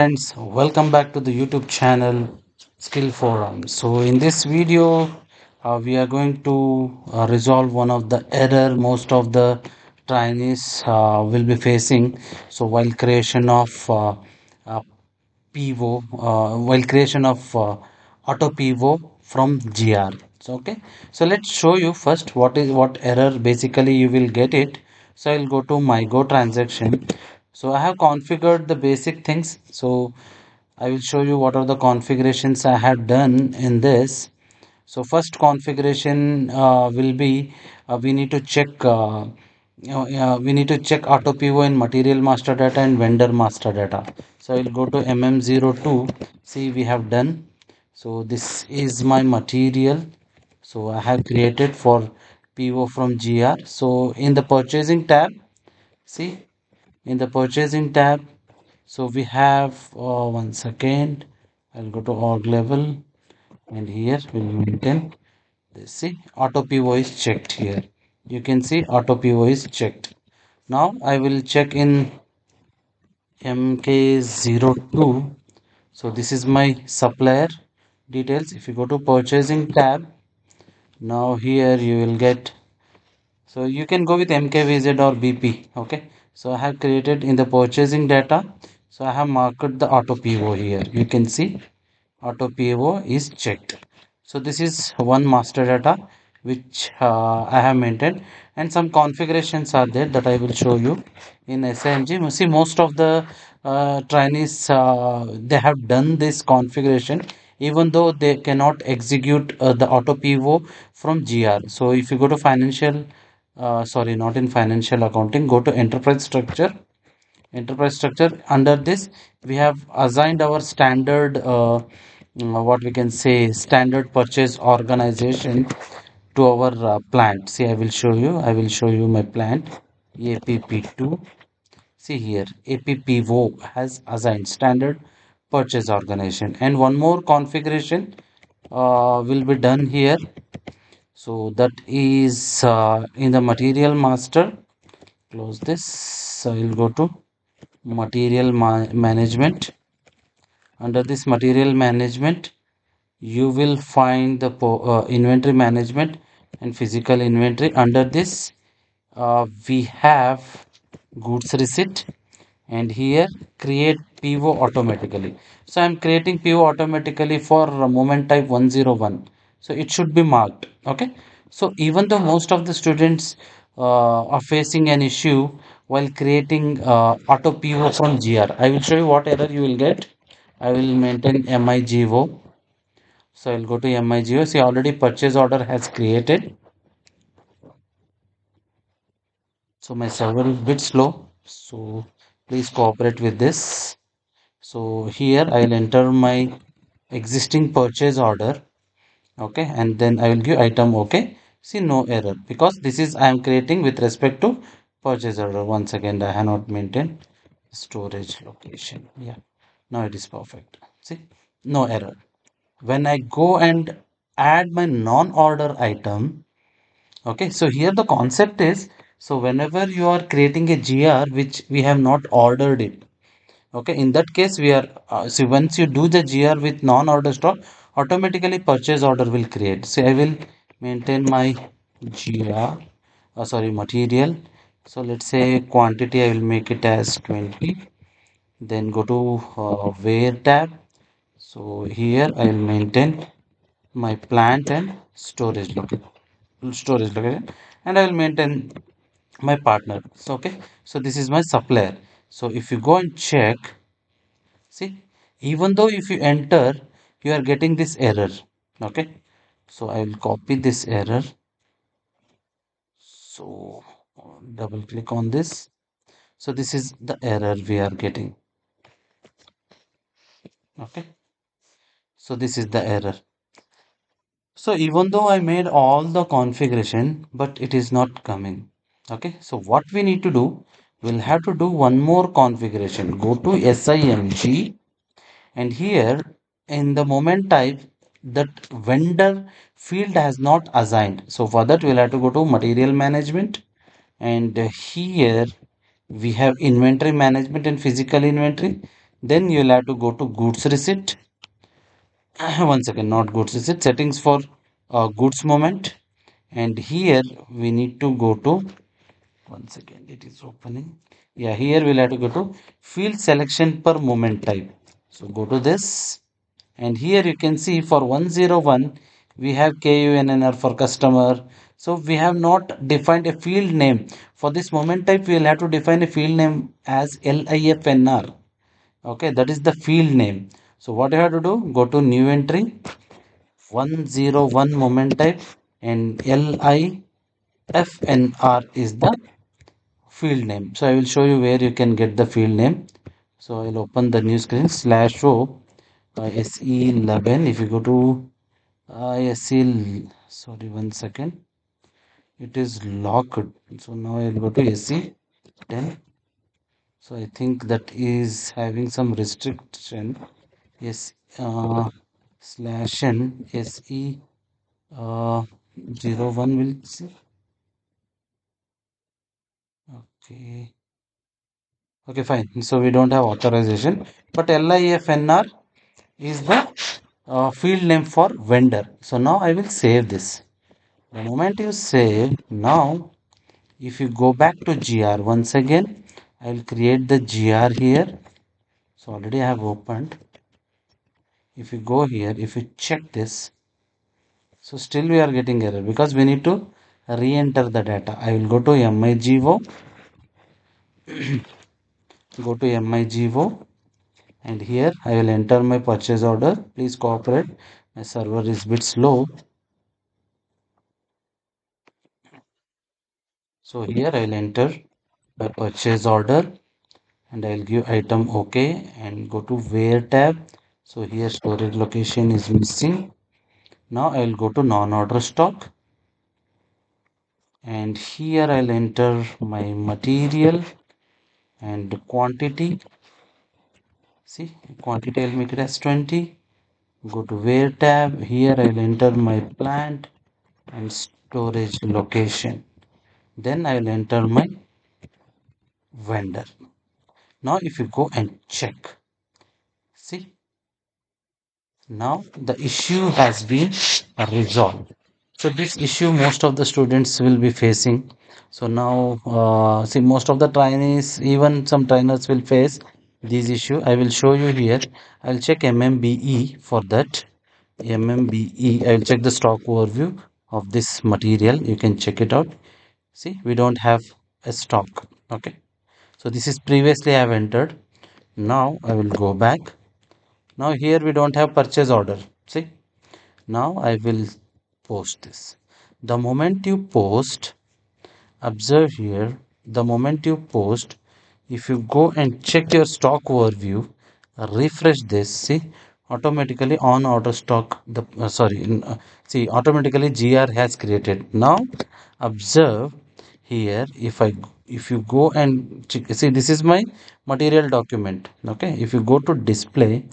Friends, welcome back to the YouTube channel Skill Forum. So in this video, we are going to resolve one of the error most of the trainees will be facing. So while creation of uh, PIVO, while creation of auto PIVO from GR. So okay, so let's show you first what error basically you will get it. So I'll go to my Go transaction. So I have configured the basic things. So I will show you what are the configurations I have done in this. So first configuration will be we need to check we need to check auto PO in material master data and vendor master data. So I'll go to MM02. See, we have done. So this is my material. So I have created for PO from GR. So in the purchasing tab, see, in the purchasing tab, so we have one second. I'll go to org level, and here we'll maintain this. See, auto PO is checked here. You can see auto PO is checked. Now I will check in MK02. So this is my supplier details. If you go to purchasing tab, now here you will get, so you can go with MKVZ or BP. Okay. So I have created in the purchasing data. So I have marked the auto PO here. You can see auto PO is checked. So this is one master data which I have maintained, and some configurations are there that I will show you in SIMG. See, most of the trainees they have done this configuration even though they cannot execute the auto PO from GR. So if you go to financial, sorry, not in financial accounting, go to enterprise structure. Enterprise structure, under this we have assigned our standard what we can say standard purchase organization to our plant. See, I will show you my plant APP2. See here, APPO has assigned standard purchase organization, and one more configuration will be done here. So that is in the material master. Close this. So I will go to material management. Under this material management, you will find the inventory management and physical inventory. Under this, we have goods receipt, and here create PO automatically. So I'm creating PO automatically for moment type 101. So it should be marked. Okay. So even though most of the students are facing an issue while creating auto PO from GR, I will show you what error you will get. I will maintain MIGO. So I'll go to MIGO. See, already purchase order has created. So my server is a bit slow. So please cooperate with this. So here I'll enter my existing purchase order. Okay, and then I will give item. Okay. See, no error because this is I am creating with respect to purchase order. Once again, I have not maintained storage location. Yeah, now it is perfect. See, no error. When I go and add my non-order item, okay, so here the concept is, so whenever you are creating a GR which we have not ordered it, okay, in that case we are see, once you do the GR with non-order stock, automatically purchase order will create. So I will maintain my GR, sorry, material. So let's say quantity, I will make it as 20. Then go to where tab. So here I will maintain my plant and storage location, and I will maintain my partner. So okay, so this is my supplier. So if you go and check, see, even though if you enter, you are getting this error. Okay, so I will copy this error. So double click on this. So this is the error we are getting. Okay, so this is the error. So even though I made all the configuration, but it is not coming. Okay, so what we need to do, we'll have to do one more configuration. Go to SIMG, and here in the moment type, that vendor field has not assigned. So for that, we'll have to go to material management, and here we have inventory management and physical inventory. Then you'll have to go to goods receipt. One second, not goods receipt, settings for goods moment. And here we need to go to, one second, it is opening. Yeah, here we'll have to go to field selection per moment type. So go to this, and here you can see for 101 we have KUNNR for customer. So we have not defined a field name. For this moment type we will have to define a field name as LIFNR. Okay, that is the field name. So what you have to do, go to new entry, 101 moment type, and LIFNR is the field name. So I will show you where you can get the field name. So I'll open the new screen, slash o SE11. If you go to sorry, one second, it is locked. So now I'll go to SE10. So I think that is having some restriction. Yes, slash n SE uh, 01 will see. Okay. Okay, fine. So we don't have authorization, but LIFNR is the field name for vendor. So now I will save this. The moment you save, now if you go back to GR once again, I will create the GR here. So already I have opened. If you go here, if you check this, so still we are getting error because we need to re-enter the data. I will go to MIGO, go to MIGO, and here I will enter my purchase order. Please cooperate. My server is a bit slow. So here I will enter my purchase order, and I'll give item OK and go to where tab. So here storage location is missing. Now I'll go to non-order stock, and here I'll enter my material and quantity. See, quantity I'll make it as 20. Go to where tab. Here I'll enter my plant and storage location. Then I'll enter my vendor. Now if you go and check, see, now the issue has been resolved. So this issue most of the students will be facing. So now see, most of the trainees, even some trainers will face this issue. I will show you here. I'll check MMBE for that. MMBE, I will check the stock overview of this material. You can check it out. See, we don't have a stock. Okay. So this is previously I have entered. Now I will go back. Now here we don't have purchase order. See, now I will post this. The moment you post, observe here, the moment you post, if you go and check your stock overview, refresh this, see, automatically on auto stock, the see, automatically GR has created. Now observe here, if you go and check, see, this is my material document. Okay, if you go to display,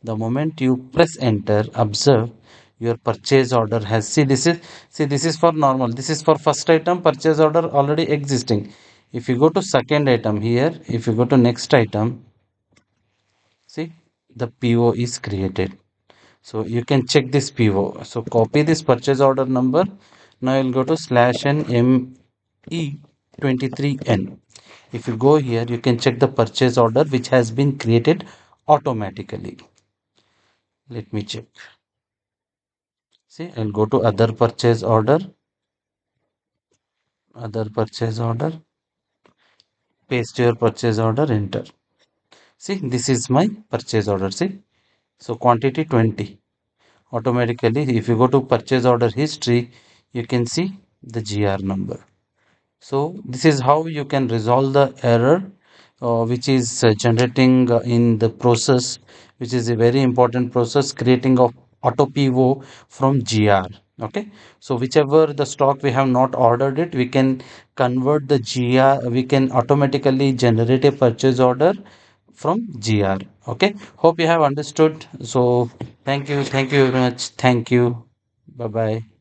the moment you press enter, observe your purchase order has, see, this is for normal, this is for first item, purchase order already existing. If you go to second item here, if you go to next item, see, the PO is created. So you can check this PO. So copy this purchase order number. Now you'll go to slash n ME23N. If you go here, you can check the purchase order which has been created automatically. Let me check. See, I'll go to other purchase order, paste your purchase order, enter. See, this is my purchase order. See, so quantity 20. Automatically, if you go to purchase order history, you can see the GR number. So this is how you can resolve the error which is generating in the process, which is a very important process, creating of auto PO from GR. Okay, so whichever the stock we have not ordered it, we can convert the GR, we can automatically generate a purchase order from GR. Okay, hope you have understood. So thank you very much. Thank you. Bye bye.